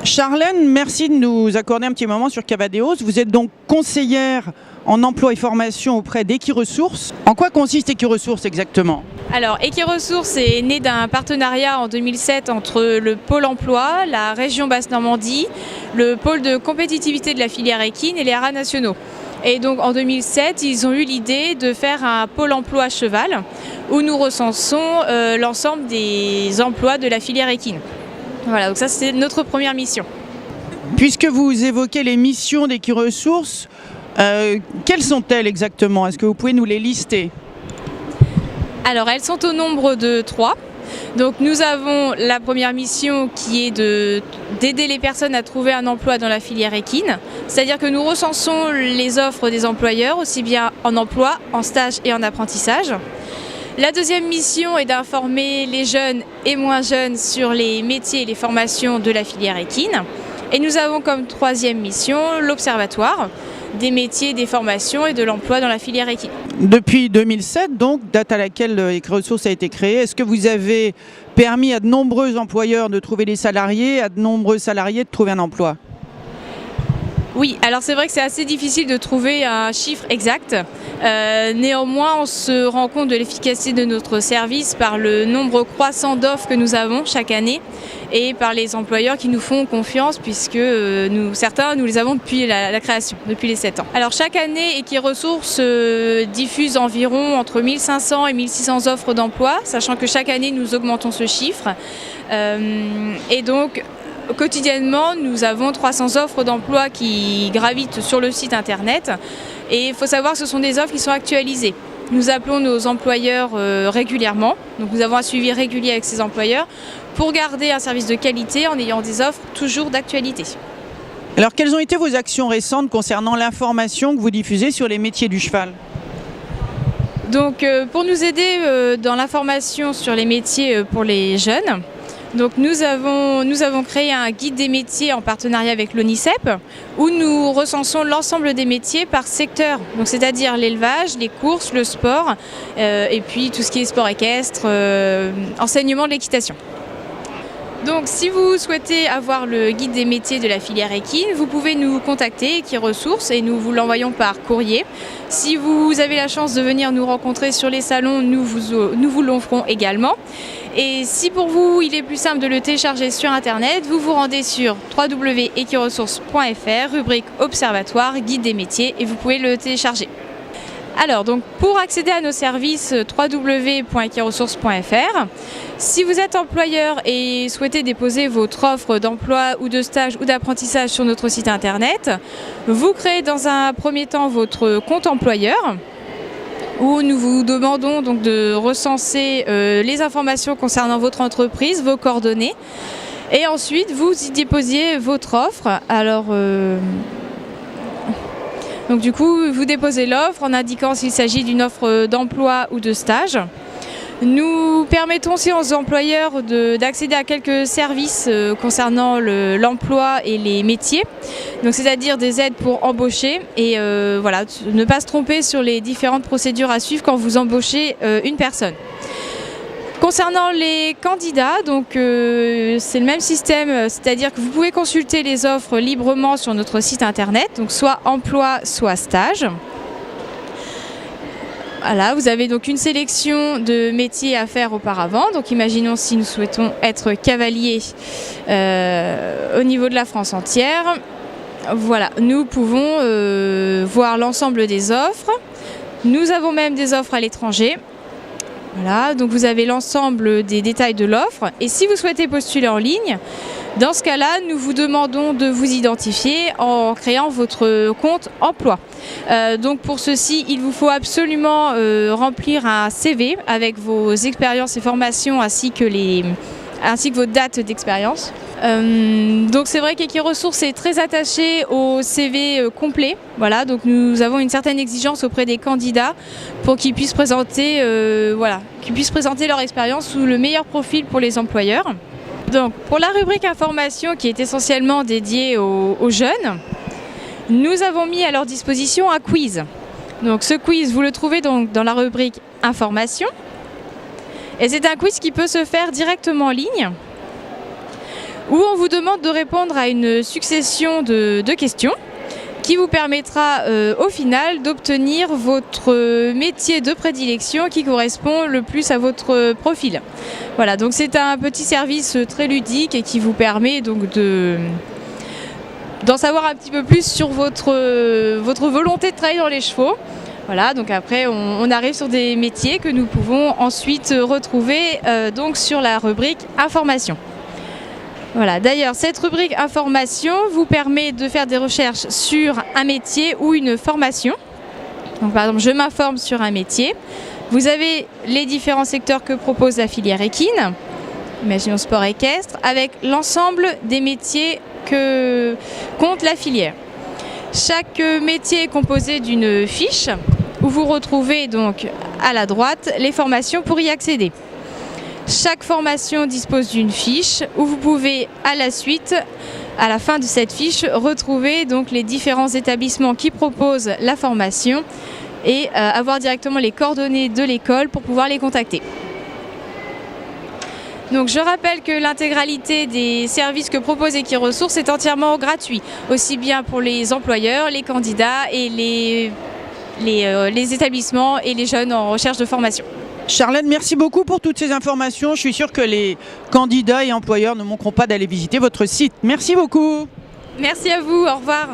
Charlène, merci de nous accorder un petit moment sur Cavadeos. Vous êtes donc conseillère en emploi et formation auprès d'Equiresources. En quoi consiste Equiresources exactement ? Alors, Equiresources est né d'un partenariat en 2007 entre le Pôle emploi, la région Basse-Normandie, le pôle de compétitivité de la filière équine et les haras nationaux. Et donc en 2007, ils ont eu l'idée de faire un pôle emploi cheval où nous recensons l'ensemble des emplois de la filière équine. Voilà, donc ça c'est notre première mission. Puisque vous évoquez les missions d'Equiresources, quelles sont-elles exactement ? Est-ce que vous pouvez nous les lister ? Alors elles sont au nombre de 3. Donc nous avons la première mission qui est d'aider les personnes à trouver un emploi dans la filière équine. C'est-à-dire que nous recensons les offres des employeurs, aussi bien en emploi, en stage et en apprentissage. La deuxième mission est d'informer les jeunes et moins jeunes sur les métiers et les formations de la filière équine. Et nous avons comme troisième mission l'observatoire des métiers, des formations et de l'emploi dans la filière équine. Depuis 2007, donc, date à laquelle Equiresources a été créée, est-ce que vous avez permis à de nombreux employeurs de trouver des salariés, à de nombreux salariés de trouver un emploi ? Oui, alors c'est vrai que c'est assez difficile de trouver un chiffre exact. Néanmoins, on se rend compte de l'efficacité de notre service par le nombre croissant d'offres que nous avons chaque année et par les employeurs qui nous font confiance puisque certains, nous les avons depuis la création, depuis les 7 ans. Alors chaque année, Equiresources diffuse environ entre 1500 et 1600 offres d'emploi, sachant que chaque année, nous augmentons ce chiffre. Et donc, quotidiennement, nous avons 300 offres d'emploi qui gravitent sur le site internet et il faut savoir que ce sont des offres qui sont actualisées. Nous appelons nos employeurs régulièrement, donc nous avons un suivi régulier avec ces employeurs pour garder un service de qualité en ayant des offres toujours d'actualité. Alors quelles ont été vos actions récentes concernant l'information que vous diffusez sur les métiers du cheval ? Donc pour nous aider dans l'information sur les métiers pour les jeunes, donc nous avons créé un guide des métiers en partenariat avec l'ONICEP où nous recensons l'ensemble des métiers par secteur, donc c'est-à-dire l'élevage, les courses, le sport et puis tout ce qui est sport équestre, enseignement de l'équitation. Donc si vous souhaitez avoir le guide des métiers de la filière équine, vous pouvez nous contacter Equiresources et nous vous l'envoyons par courrier. Si vous avez la chance de venir nous rencontrer sur les salons, nous vous l'offrons également. Et si pour vous il est plus simple de le télécharger sur internet, vous vous rendez sur www.equiresources.fr, rubrique Observatoire, guide des métiers et vous pouvez le télécharger. Alors, donc, pour accéder à nos services, www.equiresources.fr. Si vous êtes employeur et souhaitez déposer votre offre d'emploi ou de stage ou d'apprentissage sur notre site internet, vous créez dans un premier temps votre compte employeur où nous vous demandons donc de recenser les informations concernant votre entreprise, vos coordonnées et ensuite vous y déposiez votre offre. Alors, donc du coup, vous déposez l'offre en indiquant s'il s'agit d'une offre d'emploi ou de stage. Nous permettons aussi aux employeurs d'accéder à quelques services concernant l'emploi et les métiers, donc c'est-à-dire des aides pour embaucher et voilà, ne pas se tromper sur les différentes procédures à suivre quand vous embauchez une personne. Concernant les candidats, donc c'est le même système, c'est-à-dire que vous pouvez consulter les offres librement sur notre site internet, donc soit emploi, soit stage. Voilà, vous avez donc une sélection de métiers à faire auparavant. Donc imaginons si nous souhaitons être cavalier au niveau de la France entière. Voilà, nous pouvons voir l'ensemble des offres. Nous avons même des offres à l'étranger. Voilà, donc vous avez l'ensemble des détails de l'offre. Et si vous souhaitez postuler en ligne, dans ce cas-là, nous vous demandons de vous identifier en créant votre compte emploi. Donc pour ceci, il vous faut absolument remplir un CV avec vos expériences et formations ainsi que vos dates d'expérience. Donc c'est vrai qu'Equiresources est très attaché au CV complet. Voilà, donc nous avons une certaine exigence auprès des candidats pour qu'ils puissent présenter leur expérience sous le meilleur profil pour les employeurs. Donc pour la rubrique information qui est essentiellement dédiée aux jeunes, nous avons mis à leur disposition un quiz. Donc ce quiz, vous le trouvez donc dans la rubrique information. Et c'est un quiz qui peut se faire directement en ligne. où on vous demande de répondre à une succession de questions qui vous permettra au final d'obtenir votre métier de prédilection qui correspond le plus à votre profil. Voilà, donc c'est un petit service très ludique et qui vous permet donc d'en savoir un petit peu plus sur votre volonté de travailler dans les chevaux. Voilà, donc après on arrive sur des métiers que nous pouvons ensuite retrouver donc sur la rubrique information. Voilà, d'ailleurs cette rubrique information vous permet de faire des recherches sur un métier ou une formation. Donc par exemple, je m'informe sur un métier. Vous avez les différents secteurs que propose la filière équine, imaginons sport équestre, avec l'ensemble des métiers que compte la filière. Chaque métier est composé d'une fiche où vous retrouvez donc à la droite les formations pour y accéder. Chaque formation dispose d'une fiche où vous pouvez à la suite, à la fin de cette fiche, retrouver donc les différents établissements qui proposent la formation et avoir directement les coordonnées de l'école pour pouvoir les contacter. Donc je rappelle que l'intégralité des services que propose Equiresources est entièrement gratuit, aussi bien pour les employeurs, les candidats et les établissements et les jeunes en recherche de formation. Charlène, merci beaucoup pour toutes ces informations. Je suis sûre que les candidats et employeurs ne manqueront pas d'aller visiter votre site. Merci beaucoup. Merci à vous, au revoir.